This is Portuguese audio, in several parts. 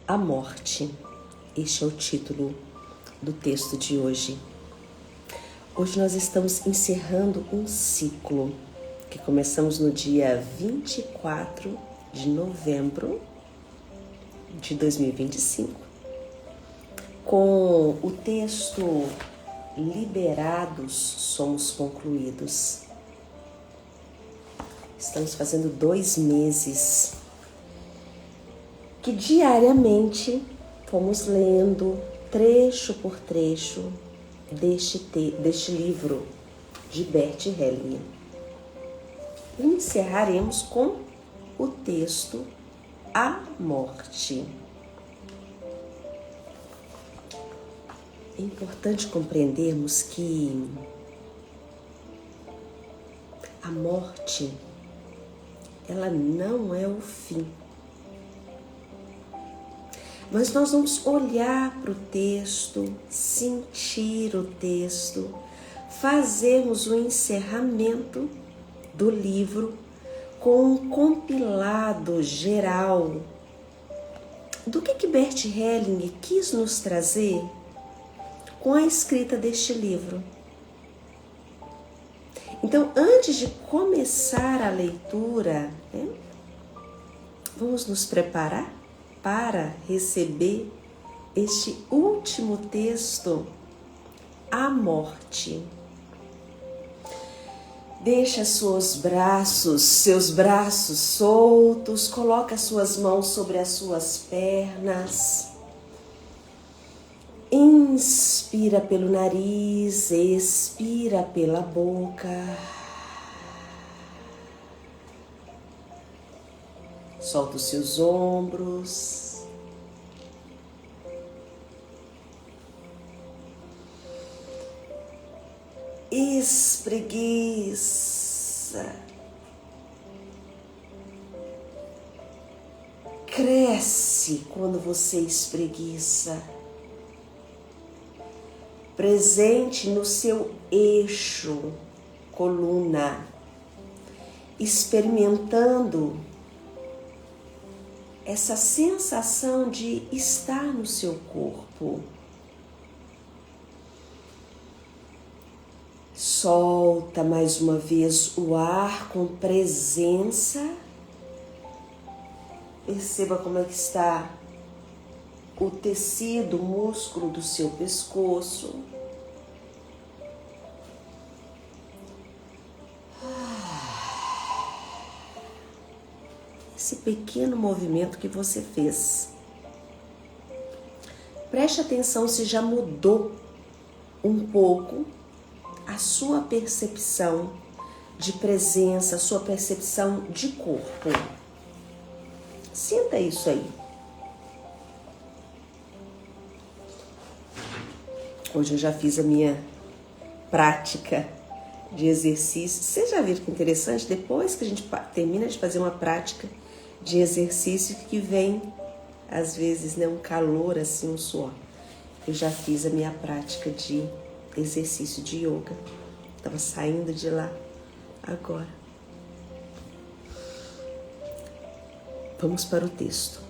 A morte. Este é o título do texto de hoje. Hoje nós estamos encerrando um ciclo que começamos no dia 24 de novembro de 2025 com o texto Liberados somos concluídos. Estamos fazendo 2 meses que diariamente fomos lendo trecho por trecho deste livro de Bert Hellinger. E encerraremos com o texto A Morte. É importante compreendermos que a morte, ela não é o fim. Mas nós vamos olhar para o texto, sentir o texto, fazermos o encerramento do livro com um compilado geral do que Bert Hellinger quis nos trazer com a escrita deste livro. Então, antes de começar a leitura, vamos nos preparar para receber este último texto, A Morte. Deixa seus braços soltos, coloca as suas mãos sobre as suas pernas. Inspira pelo nariz, expira pela boca. Solta os seus ombros. Espreguiça. Cresce quando você espreguiça. Presente no seu eixo, coluna, experimentando essa sensação de estar no seu corpo. Solta mais uma vez o ar com presença. Perceba como é que está o tecido, o músculo do seu pescoço. Esse pequeno movimento que você fez. Preste atenção se já mudou um pouco a sua percepção de presença, a sua percepção de corpo. Sinta isso aí. Hoje eu já fiz a minha prática de exercício. Vocês já viram que interessante? Depois que a gente termina de fazer uma prática de exercício que vem, às vezes, um calor, assim, um suor. Eu já fiz a minha prática de exercício de yoga. Estava saindo de lá agora. Vamos para o texto.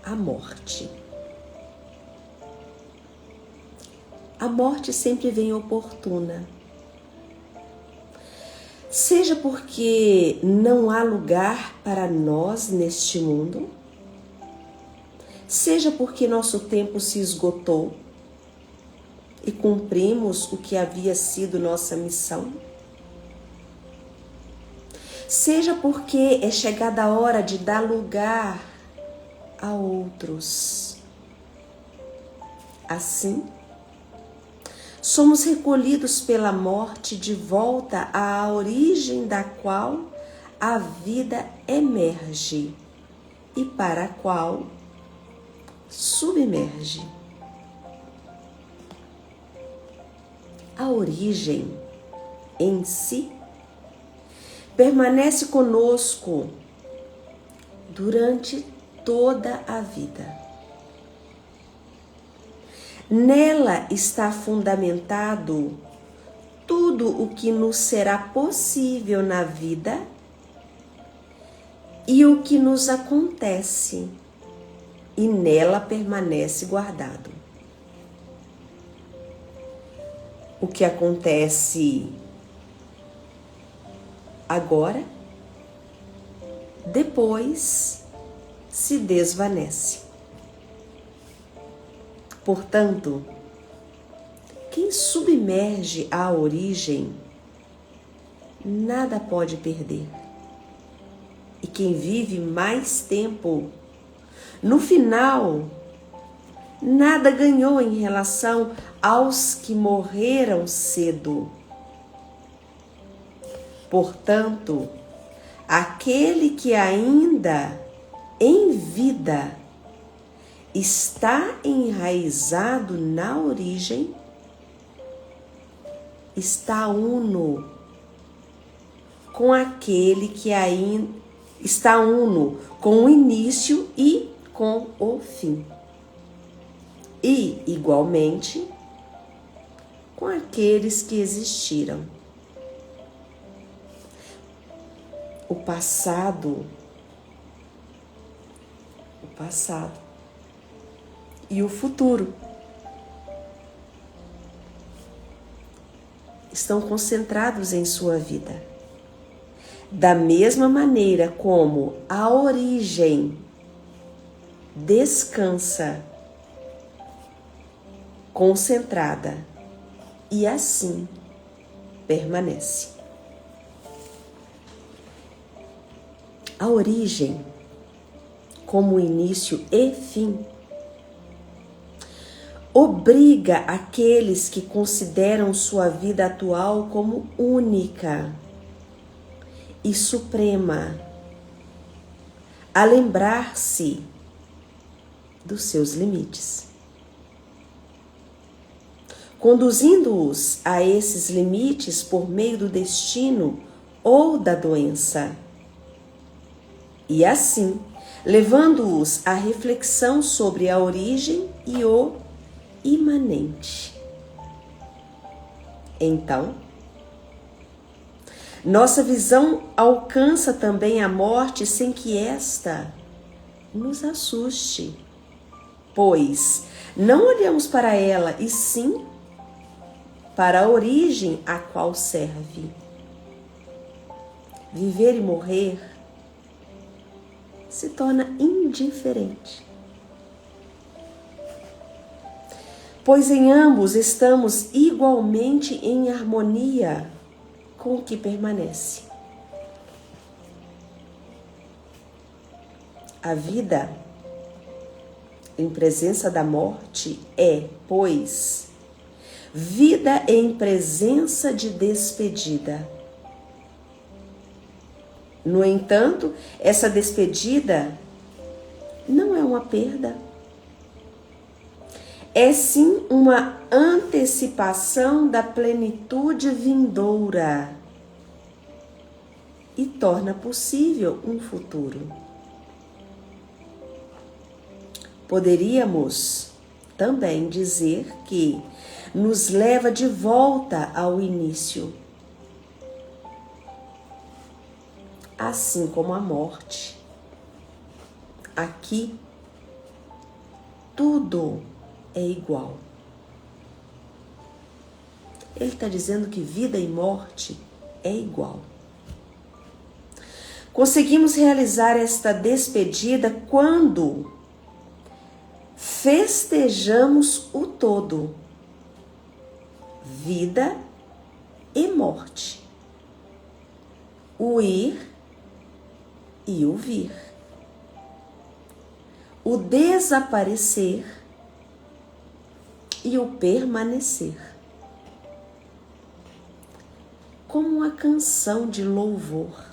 A morte. A morte sempre vem oportuna. Seja porque não há lugar para nós neste mundo, seja porque nosso tempo se esgotou e cumprimos o que havia sido nossa missão, seja porque é chegada a hora de dar lugar a outros. Assim, somos recolhidos pela morte de volta à origem da qual a vida emerge e para a qual submerge. A origem em si permanece conosco durante toda a vida. Nela está fundamentado tudo o que nos será possível na vida e o que nos acontece, e nela permanece guardado. O que acontece agora, depois se desvanece. Portanto, quem submerge à origem nada pode perder. E quem vive mais tempo, no final, nada ganhou em relação aos que morreram cedo. Portanto, aquele que ainda em vida está enraizado na origem, está uno com aquele que ainda está uno com o início e com o fim. E, igualmente, com aqueles que existiram. O passado e o futuro estão concentrados em sua vida. Da mesma maneira como a origem descansa concentrada e assim permanece. A origem, como início e fim, obriga aqueles que consideram sua vida atual como única e suprema a lembrar-se dos seus limites, conduzindo-os a esses limites por meio do destino ou da doença, e assim levando-os à reflexão sobre a origem e o imanente. Então, nossa visão alcança também a morte sem que esta nos assuste, pois não olhamos para ela, e sim para a origem a qual serve. Viver e morrer se torna indiferente, pois em ambos estamos igualmente em harmonia com o que permanece. A vida em presença da morte é, pois, vida em presença de despedida. No entanto, essa despedida não é uma perda. É sim uma antecipação da plenitude vindoura e torna possível um futuro. Poderíamos também dizer que nos leva de volta ao início, assim como a morte. Aqui, tudo é igual. Ele está dizendo que vida e morte é igual. Conseguimos realizar esta despedida quando festejamos o todo, vida e morte, o ir e o vir, o desaparecer e o permanecer, como uma canção de louvor.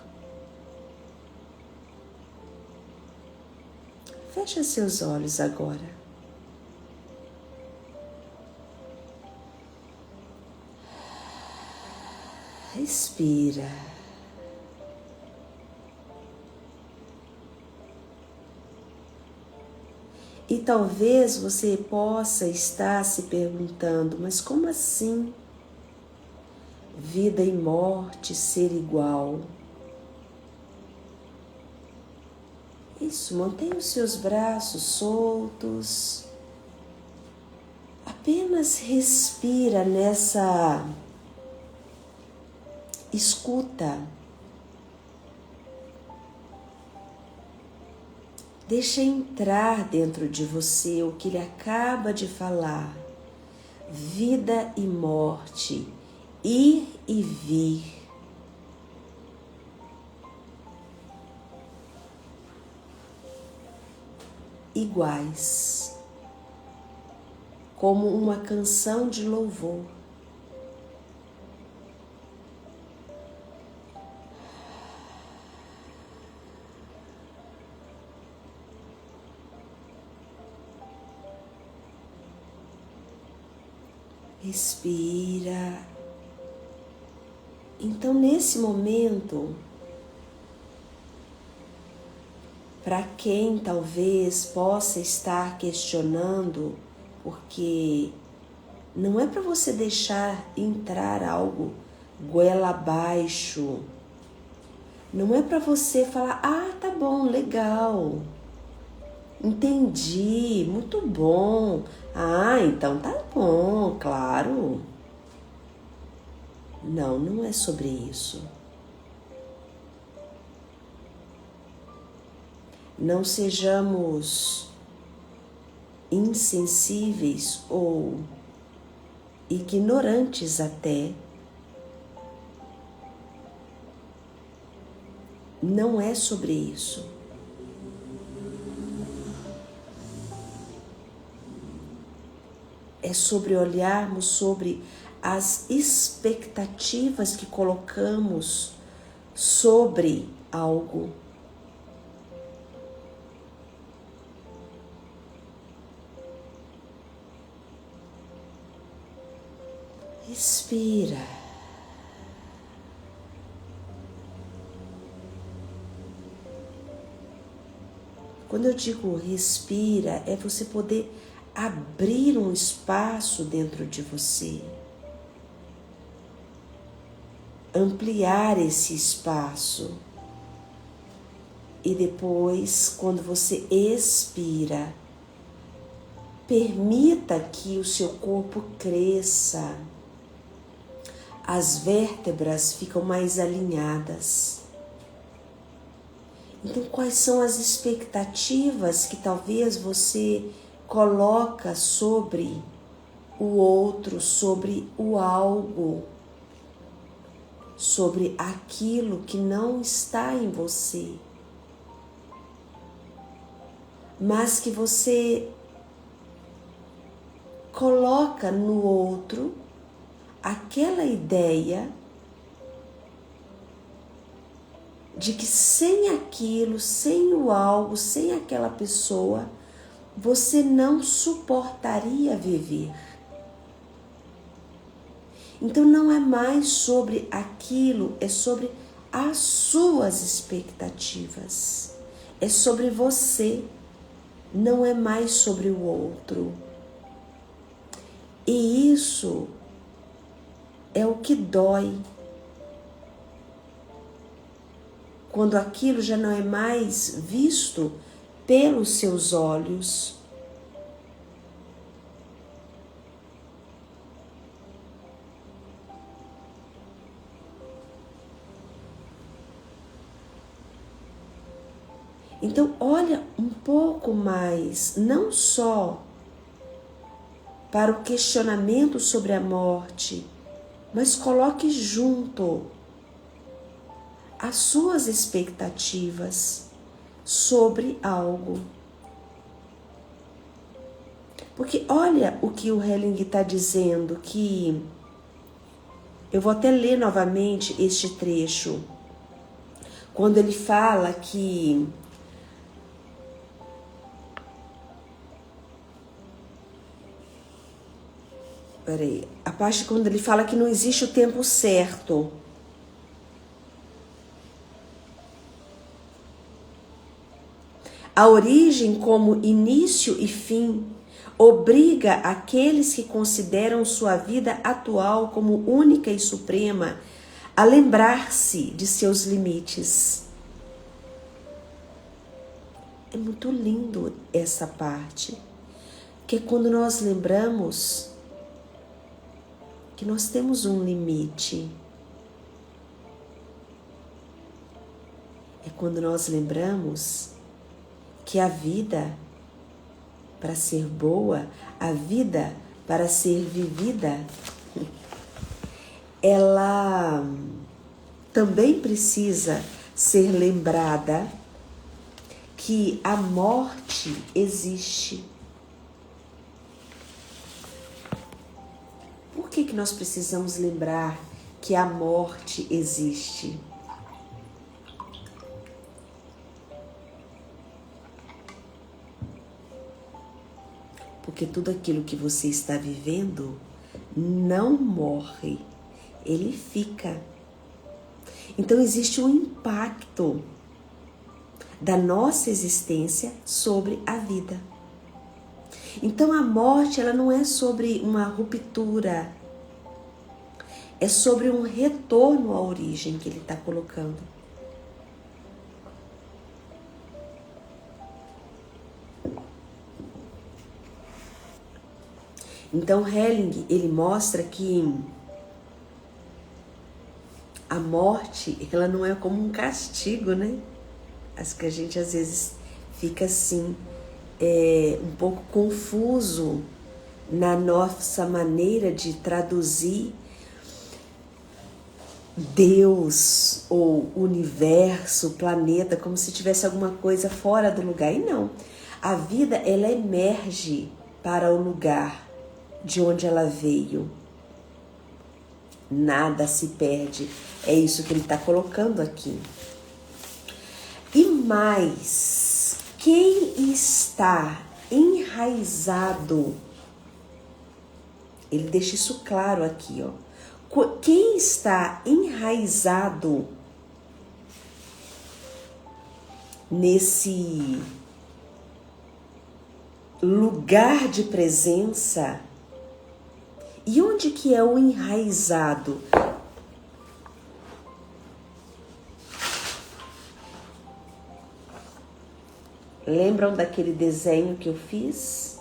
Feche seus olhos agora. Respira. E talvez você possa estar se perguntando, mas como assim? Vida e morte ser igual? Isso, mantenha os seus braços soltos. Apenas respira nessa escuta. Deixa entrar dentro de você o que ele acaba de falar. Vida e morte, ir e vir. Iguais, como uma canção de louvor. Respira. Então, nesse momento, para quem talvez possa estar questionando, porque não é para você deixar entrar algo goela abaixo, não é para você falar, tá bom, legal, entendi, muito bom, então tá bom, claro. Não, não é sobre isso. Não sejamos insensíveis ou ignorantes até. Não é sobre isso. É sobre olharmos sobre as expectativas que colocamos sobre algo. Respira. Quando eu digo respira, é você poder abrir um espaço dentro de você. Ampliar esse espaço. E depois, quando você expira, permita que o seu corpo cresça. As vértebras ficam mais alinhadas. Então, quais são as expectativas que talvez você coloca sobre o outro, sobre o algo, sobre aquilo que não está em você, mas que você coloca no outro aquela ideia de que sem aquilo, sem o algo, sem aquela pessoa, você não suportaria viver. Então não é mais sobre aquilo, é sobre as suas expectativas. É sobre você, não é mais sobre o outro. E isso é o que dói. Quando aquilo já não é mais visto pelos seus olhos. Então, olha um pouco mais, não só para o questionamento sobre a morte, mas coloque junto as suas expectativas sobre algo. Porque olha o que o Helling está dizendo, que eu vou até ler novamente este trecho, quando ele fala que a parte quando ele fala que não existe o tempo certo. A origem como início e fim obriga aqueles que consideram sua vida atual como única e suprema a lembrar-se de seus limites. É muito lindo essa parte, que é quando nós lembramos que nós temos um limite. É quando nós lembramos que a vida, para ser boa, a vida para ser vivida, ela também precisa ser lembrada que a morte existe. Por que nós precisamos lembrar que a morte existe? Porque tudo aquilo que você está vivendo não morre, ele fica. Então existe um impacto da nossa existência sobre a vida. Então a morte, ela não é sobre uma ruptura, é sobre um retorno à origem que ele está colocando. Então Helling, ele mostra que a morte, ela não é como um castigo, né? Acho que a gente às vezes fica assim, um pouco confuso na nossa maneira de traduzir Deus ou universo, planeta, como se tivesse alguma coisa fora do lugar. E não, a vida, ela emerge para o lugar de onde ela veio. Nada se perde. É isso que ele está colocando aqui. E mais, quem está enraizado, ele deixa isso claro aqui, ó. Quem está enraizado nesse lugar de presença. E onde que é o enraizado? Lembram daquele desenho que eu fiz?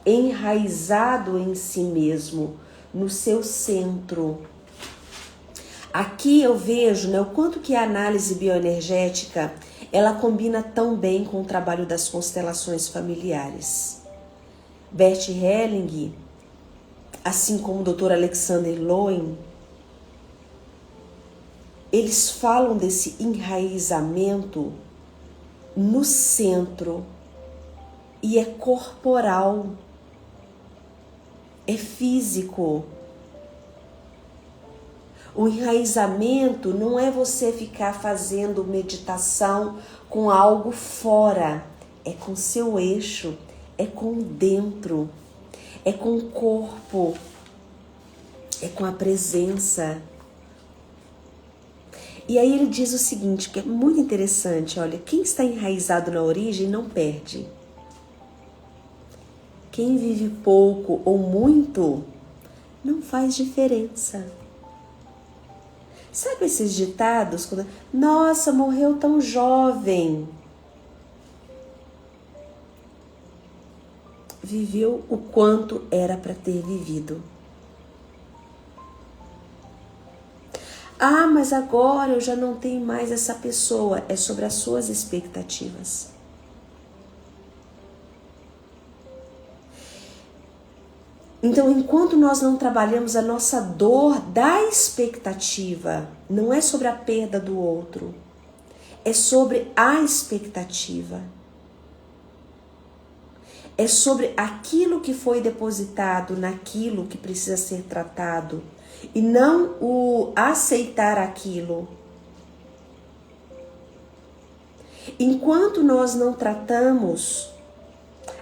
Enraizado em si mesmo, no seu centro. Aqui eu vejo, né, o quanto que a análise bioenergética, ela combina tão bem com o trabalho das constelações familiares. Bert Helling, assim como o Dr. Alexander Lowen, eles falam desse enraizamento no centro e é corporal, é físico. O enraizamento não é você ficar fazendo meditação com algo fora, é com seu eixo, é com dentro, é com o corpo, é com a presença. E aí ele diz o seguinte, que é muito interessante, olha, quem está enraizado na origem não perde. Quem vive pouco ou muito não faz diferença. Sabe esses ditados? Quando, nossa, morreu tão jovem. Viveu o quanto era para ter vivido. Ah, mas agora eu já não tenho mais essa pessoa. É sobre as suas expectativas. Então, enquanto nós não trabalhamos a nossa dor da expectativa, não é sobre a perda do outro, é sobre a expectativa. É sobre aquilo que foi depositado naquilo que precisa ser tratado e não o aceitar aquilo. Enquanto nós não tratamos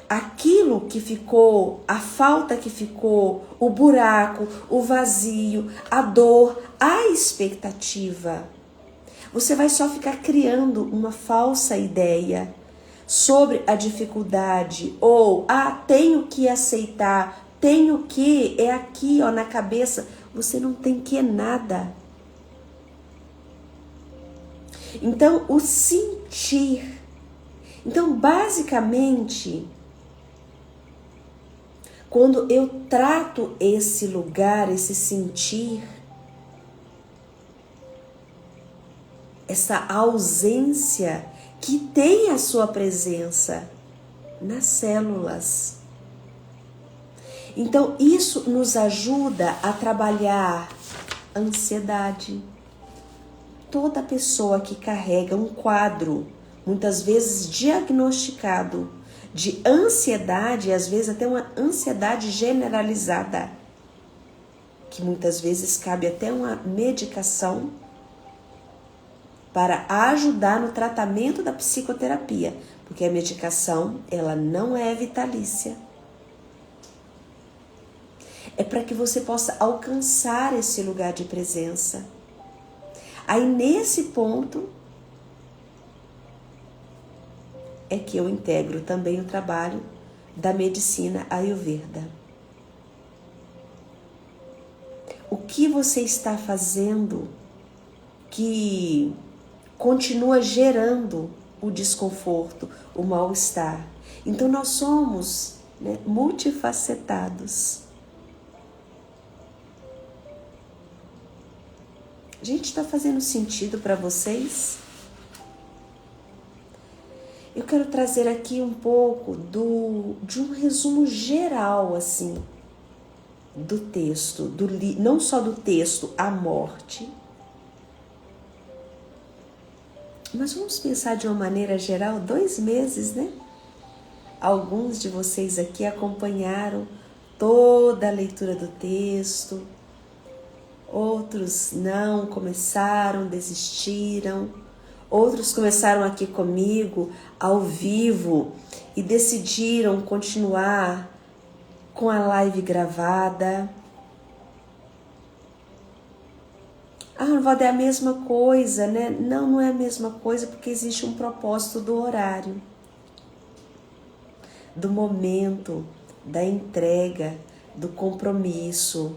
aquilo que ficou, a falta que ficou, o buraco, o vazio, a dor, a expectativa, você vai só ficar criando uma falsa ideia sobre a dificuldade ou, tenho que aceitar, tenho que, é aqui, ó, na cabeça. Você não tem que nada. Então, o sentir Então, basicamente, quando eu trato esse lugar, esse sentir, essa ausência que tem a sua presença nas células. Então, isso nos ajuda a trabalhar ansiedade. Toda pessoa que carrega um quadro, muitas vezes diagnosticado, de ansiedade, às vezes até uma ansiedade generalizada, que muitas vezes cabe até uma medicação para ajudar no tratamento da psicoterapia, porque a medicação, ela não é vitalícia. É para que você possa alcançar esse lugar de presença. Aí nesse ponto é que eu integro também o trabalho da medicina Ayurveda. O que você está fazendo que continua gerando o desconforto, o mal-estar? Então nós somos, multifacetados. Gente, está fazendo sentido para vocês? Eu quero trazer aqui um pouco de um resumo geral, assim, do texto, não só do texto, A Morte, mas vamos pensar de uma maneira geral, 2 meses, né? Alguns de vocês aqui acompanharam toda a leitura do texto, outros não, começaram, desistiram, outros começaram aqui comigo, ao vivo, e decidiram continuar com a live gravada. Ah, Valder, é a mesma coisa, né? Não, não é a mesma coisa, porque existe um propósito do horário, do momento, da entrega, do compromisso.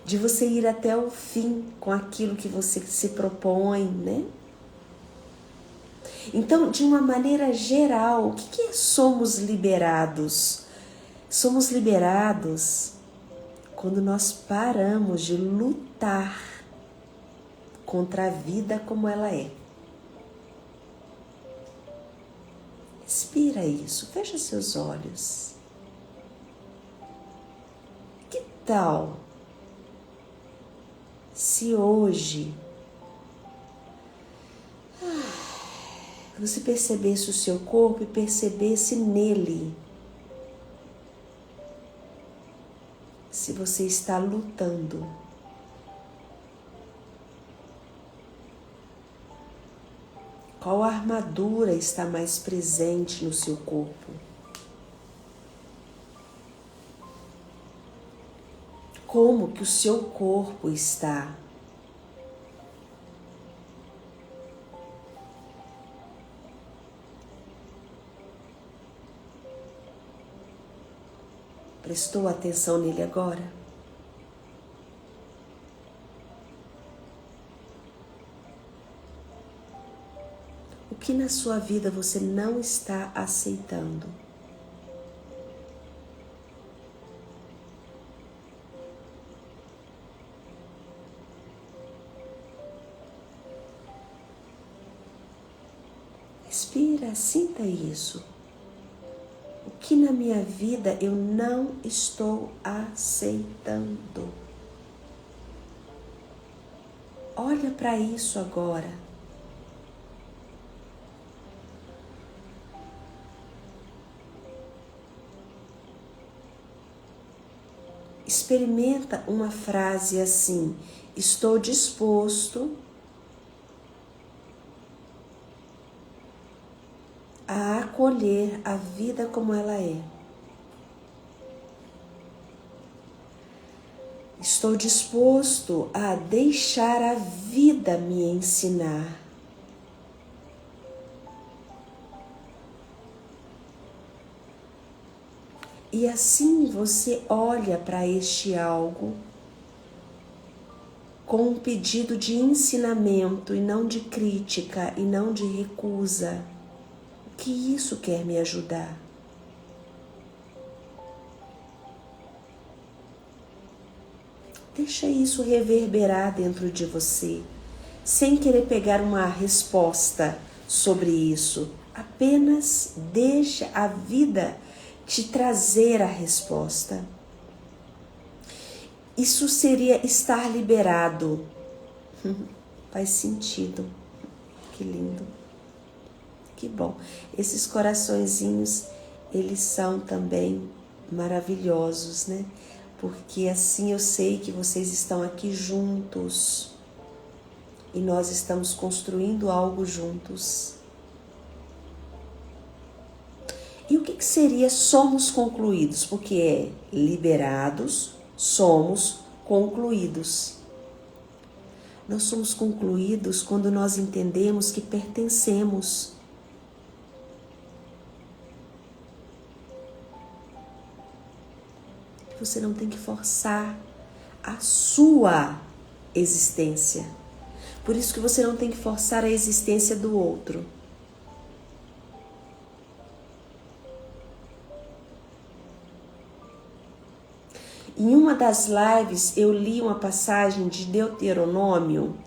De você ir até o fim com aquilo que você se propõe, né? Então, de uma maneira geral, o que é somos liberados? Somos liberados quando nós paramos de lutar contra a vida como ela é. Respira isso, fecha seus olhos. Que tal se hoje você percebesse o seu corpo e percebesse nele se você está lutando? Qual armadura está mais presente no seu corpo? Como que o seu corpo está? Prestou atenção nele agora? O que na sua vida você não está aceitando? Respira, sinta isso. O que na minha vida eu não estou aceitando? Olha para isso agora. Experimenta uma frase assim: estou disposto a acolher a vida como ela é. Estou disposto a deixar a vida me ensinar. E assim você olha para este algo com um pedido de ensinamento e não de crítica e não de recusa. O que isso quer me ajudar? Deixa isso reverberar dentro de você, sem querer pegar uma resposta sobre isso. Apenas deixa a vida te trazer a resposta. Isso seria estar liberado. Faz sentido. Que lindo. Que bom. Esses coraçõezinhos, eles são também maravilhosos, né? Porque assim eu sei que vocês estão aqui juntos. E nós estamos construindo algo juntos. E o que seria somos concluídos? Porque é liberados, somos concluídos. Nós somos concluídos quando nós entendemos que pertencemos. Você não tem que forçar a sua existência. Por isso que você não tem que forçar a existência do outro. Em uma das lives eu li uma passagem de Deuteronômio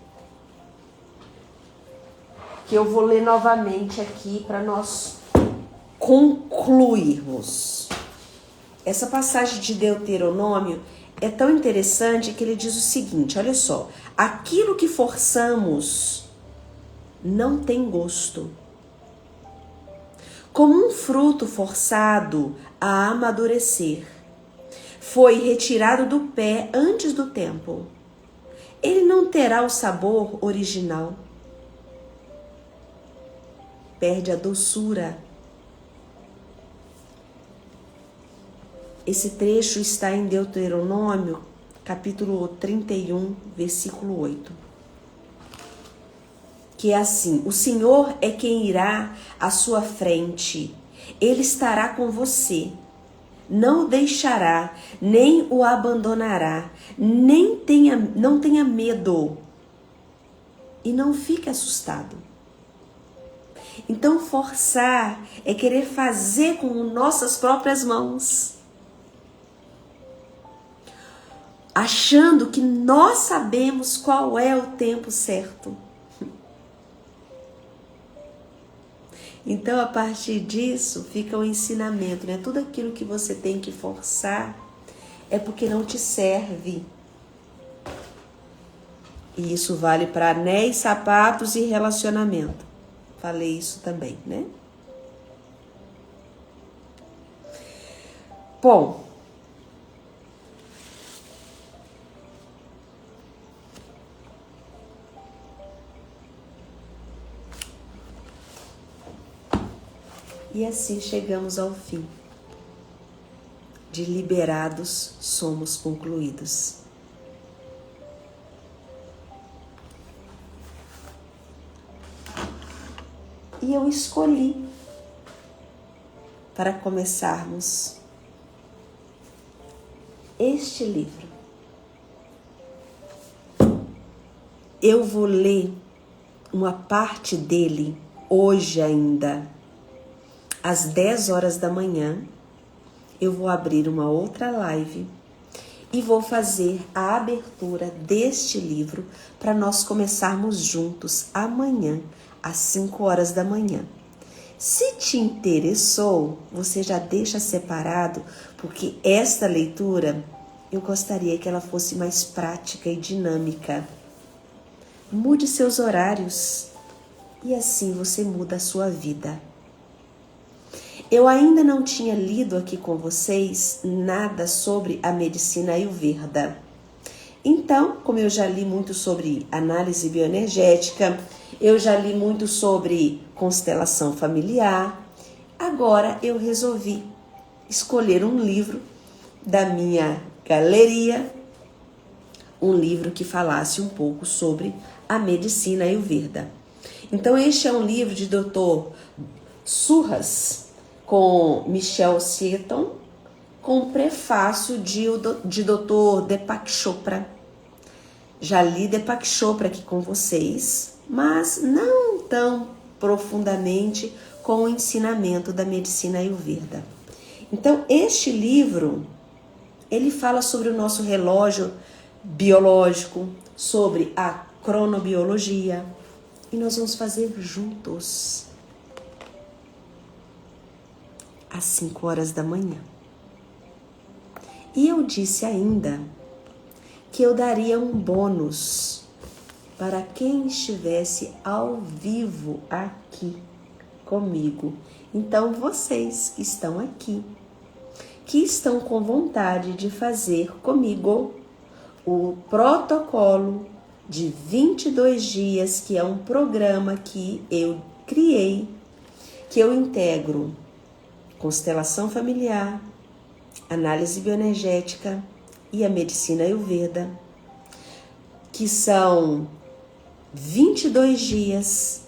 que eu vou ler novamente aqui para nós concluirmos. Essa passagem de Deuteronômio é tão interessante que ele diz o seguinte, olha só: aquilo que forçamos não tem gosto. Como um fruto forçado a amadurecer, foi retirado do pé antes do tempo. Ele não terá o sabor original. Perde a doçura. Esse trecho está em Deuteronômio, capítulo 31, versículo 8. Que é assim: o Senhor é quem irá à sua frente. Ele estará com você. Não o deixará, nem o abandonará. Não tenha medo. E não fique assustado. Então, forçar é querer fazer com nossas próprias mãos, achando que nós sabemos qual é o tempo certo. Então, a partir disso, fica um ensinamento, né? Tudo aquilo que você tem que forçar é porque não te serve. E isso vale para anéis, sapatos e relacionamento. Falei isso também, né? Bom, e assim chegamos ao fim. De liberados somos concluídos. E eu escolhi para começarmos este livro. Eu vou ler uma parte dele hoje ainda. Às 10 horas da manhã, eu vou abrir uma outra live e vou fazer a abertura deste livro para nós começarmos juntos amanhã, às 5 horas da manhã. Se te interessou, você já deixa separado, porque esta leitura eu gostaria que ela fosse mais prática e dinâmica. Mude seus horários e assim você muda a sua vida. Eu ainda não tinha lido aqui com vocês nada sobre a medicina Ayurveda. Então, como eu já li muito sobre análise bioenergética, eu já li muito sobre constelação familiar, agora eu resolvi escolher um livro da minha galeria, um livro que falasse um pouco sobre a medicina Ayurveda. Então, este é um livro de Dr. Suhas, com Michelle Seton, com prefácio de Dr. Deepak Chopra. já li Deepak Chopra aqui com vocês, mas não tão profundamente com o ensinamento da medicina Ayurveda. Então, este livro, ele fala sobre o nosso relógio biológico, sobre a cronobiologia, e nós vamos fazer juntos às 5 horas da manhã. E eu disse ainda que eu daria um bônus para quem estivesse ao vivo aqui comigo. Então, vocês que estão aqui, que estão com vontade de fazer comigo o protocolo de 22 dias, que é um programa que eu criei, que eu integro constelação familiar, análise bioenergética e a medicina Ayurveda, que são 22 dias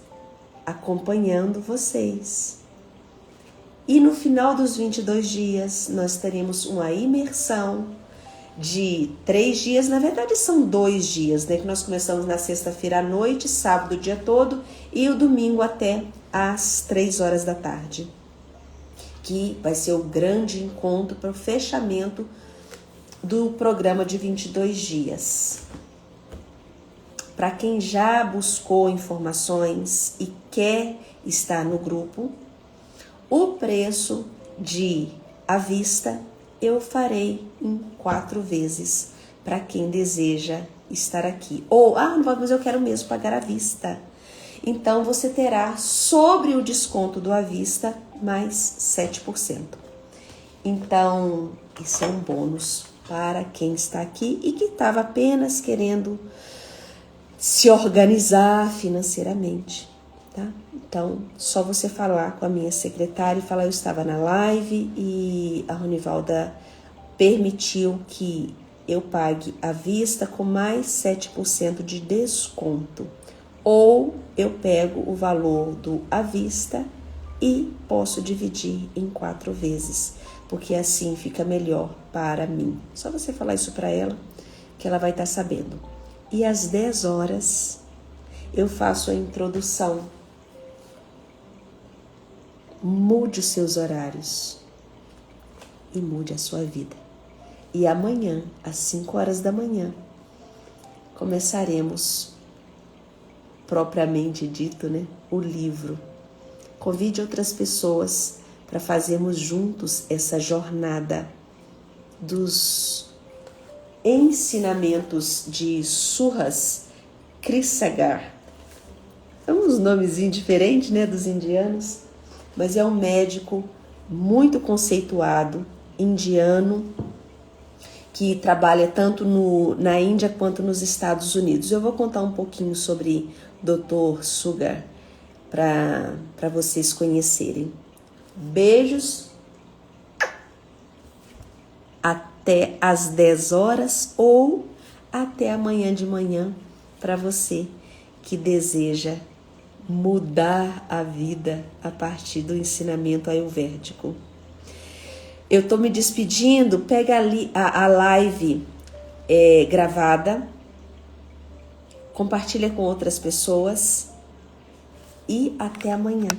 acompanhando vocês. E no final dos 22 dias, nós teremos uma imersão de 3 dias, na verdade são 2 dias, né? Que nós começamos na sexta-feira à noite, sábado o dia todo, e o domingo até às 3 horas da tarde. Que vai ser o grande encontro para o fechamento do programa de 22 dias. Para quem já buscou informações e quer estar no grupo, o preço de à vista eu farei em 4 vezes para quem deseja estar aqui. Ou, mas eu quero mesmo pagar à vista. Então, você terá sobre o desconto do à vista mais 7%. Então, isso é um bônus para quem está aqui e que estava apenas querendo se organizar financeiramente, tá? Então, só você falar com a minha secretária e falar: eu estava na live e a Ronivalda permitiu que eu pague à vista com mais 7% de desconto. Ou eu pego o valor do à vista e posso dividir em 4 vezes, porque assim fica melhor para mim. Só você falar isso para ela, que ela vai estar sabendo. E às 10 horas eu faço a introdução. Mude os seus horários e mude a sua vida. E amanhã, às 5 horas da manhã, começaremos, propriamente dito, né, o livro. Convide outras pessoas para fazermos juntos essa jornada dos ensinamentos de Suhas Krisagar. São uns nomezinhos diferentes, né, dos indianos, mas é um médico muito conceituado, indiano, que trabalha tanto na Índia quanto nos Estados Unidos. Eu vou contar um pouquinho sobre Dr. Sugar para vocês conhecerem. Beijos. Até às 10 horas ou até amanhã de manhã para você que deseja mudar a vida a partir do ensinamento ayurvédico. Eu estou me despedindo, pega ali a live gravada, compartilha com outras pessoas e até amanhã.